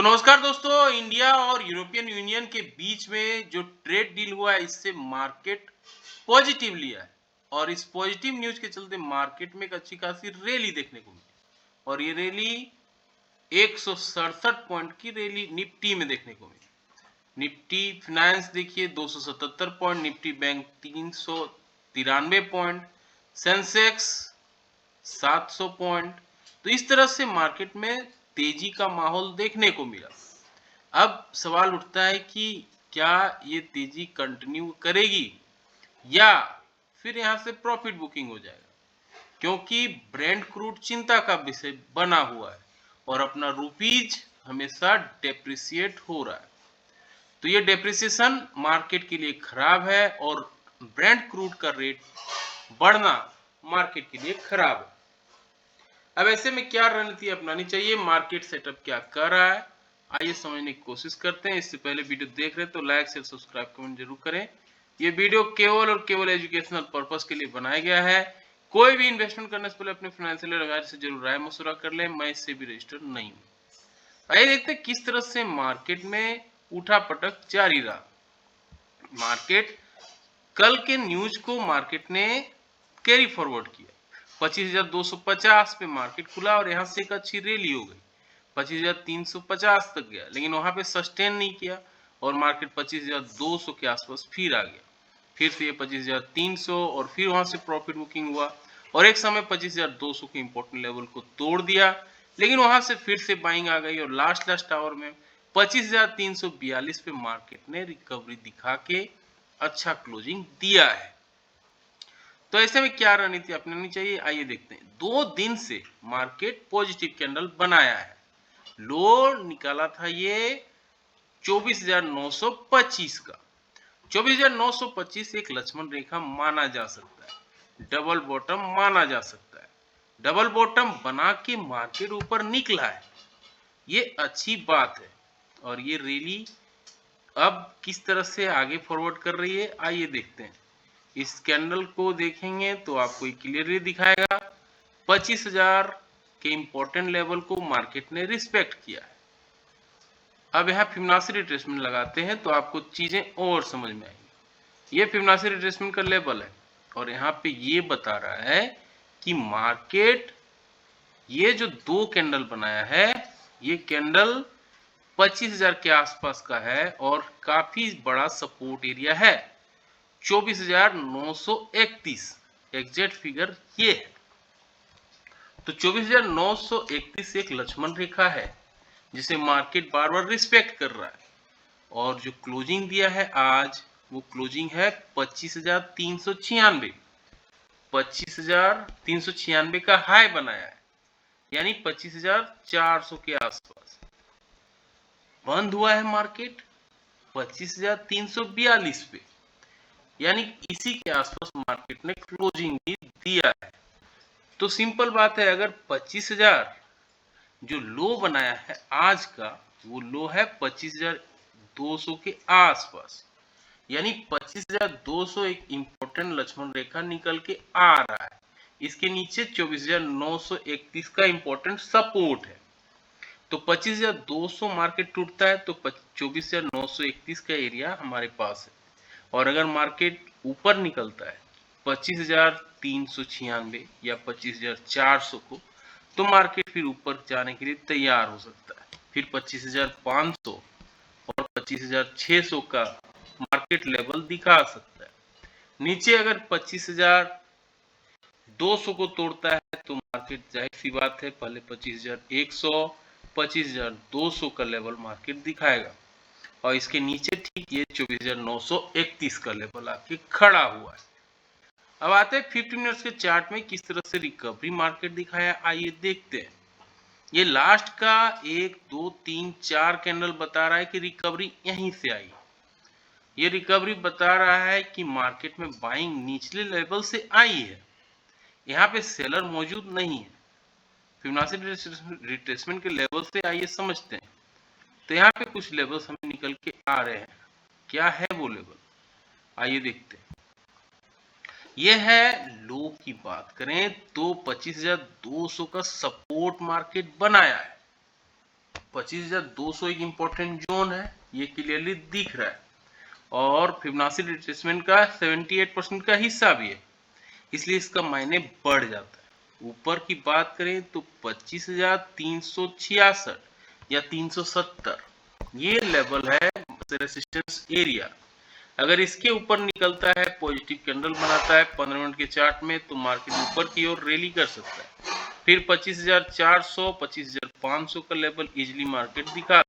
तो नमस्कार दोस्तों, इंडिया और यूरोपियन यूनियन के बीच में जो ट्रेड डील हुआ है इससे मार्केट पॉजिटिव लिया है और इस पॉजिटिव न्यूज के चलते मार्केट में एक अच्छी खासी रैली देखने को मिली और ये रैली 167 पॉइंट की रैली निफ्टी में देखने को मिली। निफ्टी फाइनेंस देखिए 277 point, Nifty bank 393 point, Sensex 700 point. तो इस तरह से मार्केट में तेजी का माहौल देखने को मिला। अब सवाल उठता है कि क्या ये तेजी कंटिन्यू करेगी या फिर यहां से प्रॉफिट बुकिंग हो जाएगा, क्योंकि ब्रेंट क्रूड चिंता का विषय बना हुआ है और अपना रुपीज हमेशा डेप्रिसिएट हो रहा है। तो ये डेप्रिसिएशन मार्केट के लिए खराब है और ब्रेंट क्रूड का रेट बढ़ना मार्केट के लिए खराब है। अब ऐसे में क्या रणनीति अपनानी चाहिए, मार्केट सेटअप क्या कर रहा है, आइए समझने की कोशिश करते हैं। इससे पहले वीडियो देख रहे हैं तो लाइक शेयर सब्सक्राइब कमेंट जरूर करें। ये वीडियो केवल और केवल एजुकेशनल पर्पस के लिए बनाया गया है। कोई भी इन्वेस्टमेंट करने से पहले अपने फाइनेंशियल एडवाइजर से जरूर राय मशवरा कर लें। मैं इससे भी रजिस्टर नहीं हूँ। आइए देखते हैं किस तरह से मार्केट में उठा पटक जारी रहा। मार्केट कल के न्यूज को मार्केट ने कैरी फॉरवर्ड किया। 25,250 पे मार्केट खुला और यहां से एक अच्छी रैली हो गई, 25,350 तक गया, लेकिन वहां पे सस्टेन नहीं किया और मार्केट 25,200 के आसपास फिर आ गया। फिर से ये 25,300 और फिर वहां से प्रॉफिट बुकिंग हुआ और एक समय 25,200 के इंपॉर्टेंट लेवल को तोड़ दिया, लेकिन वहां से फिर से बाइंग आ गई और लास्ट आवर में 25,342 पे मार्केट ने रिकवरी दिखा के अच्छा क्लोजिंग दिया है। तो ऐसे में क्या रणनीति अपनानी चाहिए, आइए देखते हैं। 2 दिन से मार्केट पॉजिटिव कैंडल बनाया है। लो निकाला था ये 24,925 का। 24,925 एक लक्ष्मण रेखा माना जा सकता है, डबल बॉटम माना जा सकता है। डबल बॉटम बना के मार्केट ऊपर निकला है, ये अच्छी बात है। और ये रैली अब किस तरह से आगे फॉरवर्ड कर रही है, आइए देखते हैं। इस कैंडल को देखेंगे तो आपको क्लियरली दिखाएगा 25,000 के इंपॉर्टेंट लेवल को मार्केट ने रिस्पेक्ट किया है। अब यहाँ फिबोनाची रिट्रेसमेंट लगाते हैं तो आपको चीजें और समझ में आएंगी। ये फिबोनाची रिट्रेसमेंट का लेवल है और यहाँ पे ये बता रहा है कि मार्केट ये जो 2 कैंडल बनाया है, ये कैंडल 25,000 के आसपास का है और काफी बड़ा सपोर्ट एरिया है। 24,931 एग्जैक्ट फिगर ये है। तो 24,931 एक लक्ष्मण रेखा है जिसे मार्केट बार बार रिस्पेक्ट कर रहा है और जो क्लोजिंग दिया है आज वो क्लोजिंग है 25,396। 25,396 का हाई बनाया है, यानी 25,400 के आसपास बंद हुआ है मार्केट 25,342 पे, यानी इसी के आसपास मार्केट ने क्लोजिंग भी दिया है। तो सिंपल बात है, अगर 25,000 जो लो बनाया है आज का, वो लो है 25,200 के आसपास, यानी 25,200 एक इंपॉर्टेंट लक्ष्मण रेखा निकल के आ रहा है। इसके नीचे 24,931 का इंपॉर्टेंट सपोर्ट है। तो 25,200 मार्केट टूटता है तो 24,931 का एरिया हमारे पास है और अगर मार्केट ऊपर निकलता है 25,396 या 25,400 को, तो मार्केट फिर ऊपर जाने के लिए तैयार हो सकता है। फिर 25,500 और 25,600 का मार्केट लेवल दिखा सकता है। नीचे अगर 25,200 को तोड़ता है तो मार्केट जाहिर सी बात है पहले 25,100 25,200 का लेवल मार्केट दिखाएगा और इसके नीचे ठीक ये 24,931 का लेवल आके खड़ा हुआ है। अब आते हैं 50 मिनट्स के चार्ट में किस तरह से रिकवरी मार्केट दिखाया, आइए देखते हैं। ये लास्ट का 1 2 3 4 कैंडल बता रहा है कि रिकवरी यहीं से आई। ये रिकवरी बता रहा है कि मार्केट में बाइंग निचले लेवल से आई है, यहाँ पे सेलर मौजूद नहीं है। फिबोनाची रिट्रेसमेंट के लेवल से आइए समझते हैं। तो यहाँ पे कुछ लेवल्स हमें निकल के आ रहे हैं, क्या है वो लेवल, आइए देखते हैं। ये है लो की बात करें तो 25,200 का सपोर्ट मार्केट बनाया है 25,200 एक इंपॉर्टेंट जोन है, ये क्लियरली दिख रहा है, और फिबोनाची रिट्रेसमेंट का 78% का हिस्सा भी है, इसलिए इसका मायने बढ़ जाता है। ऊपर की बात करें तो 25,366 या 370 ये लेवल है रेसिस्टेंस एरिया। अगर इसके ऊपर निकलता है, पॉजिटिव कैंडल बनाता है 15 मिनट के चार्ट में, तो मार्केट ऊपर की ओर रैली कर सकता है। फिर 25,400 25,500 का लेवल इजीली मार्केट दिखा,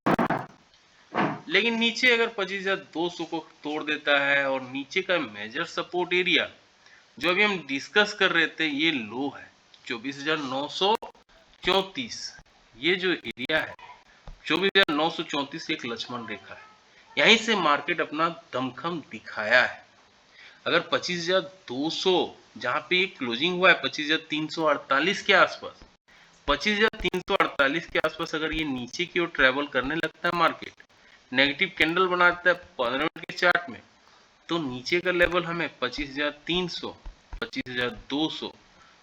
लेकिन नीचे अगर 25,200 को तोड़ देता है, और नीचे का मेजर सपोर्ट एरिया जो अभी हम डिस्कस कर रहे थे, ये लो है 24,934, ये जो एरिया है 24,934 एक लक्ष्मण रेखा है, यहीं से मार्केट अपना दमखम दिखाया है। अगर 25,200 जहां पे क्लोजिंग हुआ है 25,348 के आसपास, 25,348 के आसपास अगर ये नीचे की ओर ट्रेवल करने लगता है, मार्केट नेगेटिव कैंडल बनाता है 15 मिनट के चार्ट में, तो नीचे का लेवल हमें 25,300 25,200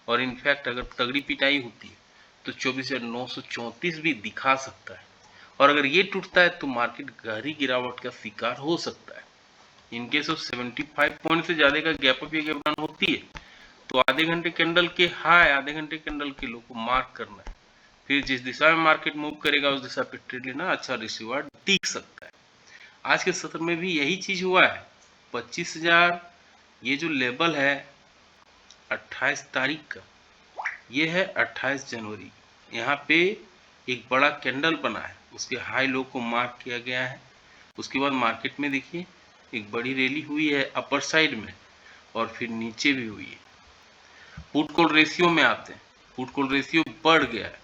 और इनफैक्ट अगर तगड़ी पिटाई होती है तो 24,934 भी दिखा सकता है। और अगर ये टूटता है तो मार्केट गहरी गिरावट का शिकार हो सकता है। इनकेस ऑफ 75 पॉइंट से ज्यादा का गैप अप या गैप डाउन होती है, तो आधे घंटे कैंडल के हाई, आधे घंटे कैंडल के लो को मार्क करना है, फिर जिस दिशा में मार्केट मूव करेगा उस दिशा पे ट्रेड लेना, अच्छा रिसीवर दिख सकता है। आज के सत्र में भी यही चीज हुआ है। 25,000 ये जो लेवल है 28 तारीख का, ये है 28 जनवरी, यहाँ पे एक बड़ा कैंडल बना है, उसके हाई लो को मार्क किया गया है। उसके बाद मार्केट में देखिए एक बड़ी रैली हुई है अपर साइड में, और फिर नीचे भी हुई है। पुट कॉल रेशियो में आते हैं, पुट कॉल रेशियो बढ़ गया है,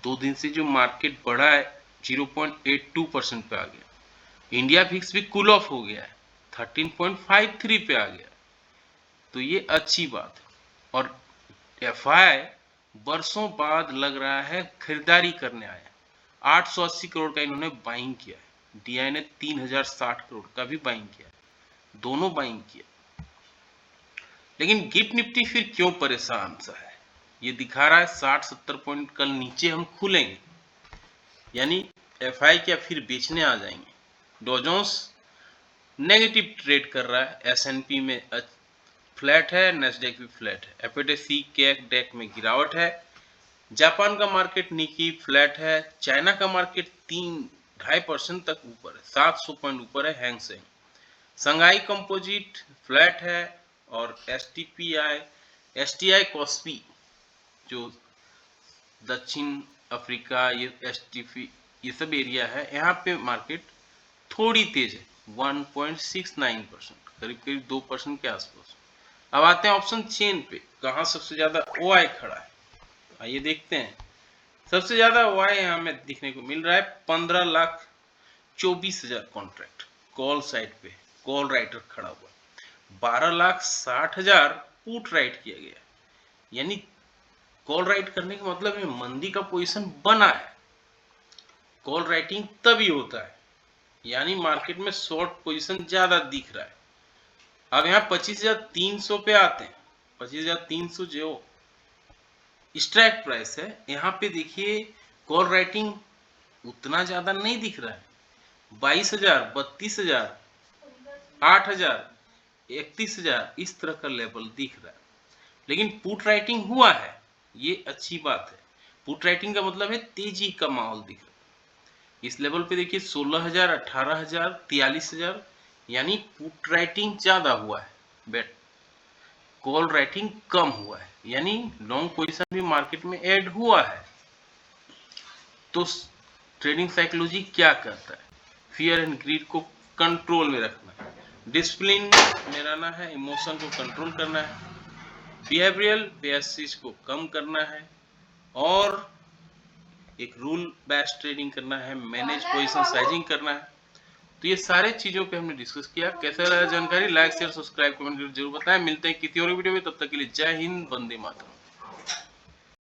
2 दिन से जो मार्केट बढ़ा है 0.82% पे आ गया। इंडिया फिक्स भी कूल ऑफ हो गया है, 13.53 पे आ गया, तो ये अच्छी बात है। और एफआई बरसों बाद लग रहा है खरीदारी करने आया, 880 करोड़ का इन्होंने बाइंग किया है, डीआई ने 3,060 करोड़ का भी बाइंग किया, दोनों बाइंग किया। लेकिन गिफ्ट निफ्टी फिर क्यों परेशान सा है, ये दिखा रहा है 60-70 पॉइंट कल नीचे हम खुलेंगे, यानी एफआई क्या फिर बेचने आ जाएंगे। डॉ जोन्स नेगेटिव ट्रेड कर रहा है, एसएनपी में फ्लैट है, नेस्डैक भी फ्लैट है, एफएटीसी कैक डेक में गिरावट है, जापान का मार्केट निकी फ्लैट है, चाइना का मार्केट 3-2.5% तक ऊपर है, 700 पॉइंट ऊपर है हैंगसेंग, संघाई कंपोजिट फ्लैट है, और एसटीआई कॉस्पी जो दक्षिण अफ्रीका, ये एसटीपी ये सब एरिया है, यहाँ पे मार्केट थोड़ी तेज है 1.69%, करीब करीब 2% के आसपास। अब आते हैं ऑप्शन चेन पे, कहाँ सबसे ज्यादा ओआई खड़ा है, आइए देखते हैं। सबसे ज्यादा ओआई यहाँ में दिखने को मिल रहा है 15,24,000 कॉन्ट्रैक्ट कॉल साइड पे, कॉल राइटर खड़ा हुआ, 12,60,000 पुट राइट किया गया, यानी कॉल राइट करने का मतलब है मंदी का पोजीशन बना है। कॉल राइटिंग तभी होता है, यानी मार्केट में शॉर्ट पोजीशन ज्यादा दिख रहा है। अब यहाँ 25,300 पे आते हैं, 25,300 जो स्ट्राइक प्राइस है, यहाँ पे देखिए कॉल राइटिंग उतना ज्यादा नहीं दिख रहा है, 22,000, 32,000, 8,000, 31,000 इस तरह का लेवल दिख रहा है। लेकिन पुट राइटिंग हुआ है, ये अच्छी बात है। पुट राइटिंग का मतलब है तेजी का माहौल दिख रहा है। इस लेवल पे देखिए 16,000, 18,000, 43,000, यानी पुट राइटिंग ज्यादा हुआ है, बेट कॉल राइटिंग कम हुआ है, यानी लॉन्ग पोजीशन भी मार्केट में ऐड हुआ है। तो ट्रेडिंग साइकोलॉजी क्या करता है, फियर एंड ग्रीड को कंट्रोल में रखना है, डिसिप्लिन में रहना है, इमोशन को कंट्रोल करना है, बिहेवियरल बेसिस को कम करना है, और एक रूल बेस्ड ट्रेडिंग करना है, मैनेज पोजीशन साइजिंग करना है। तो ये सारे चीजों पे हमने डिस्कस किया। कैसा रहा जानकारी, लाइक शेयर सब्सक्राइब कमेंट जरूर बताएं। मिलते हैं किसी और वीडियो में, तब तक के लिए जय हिंद, वंदे मातरम।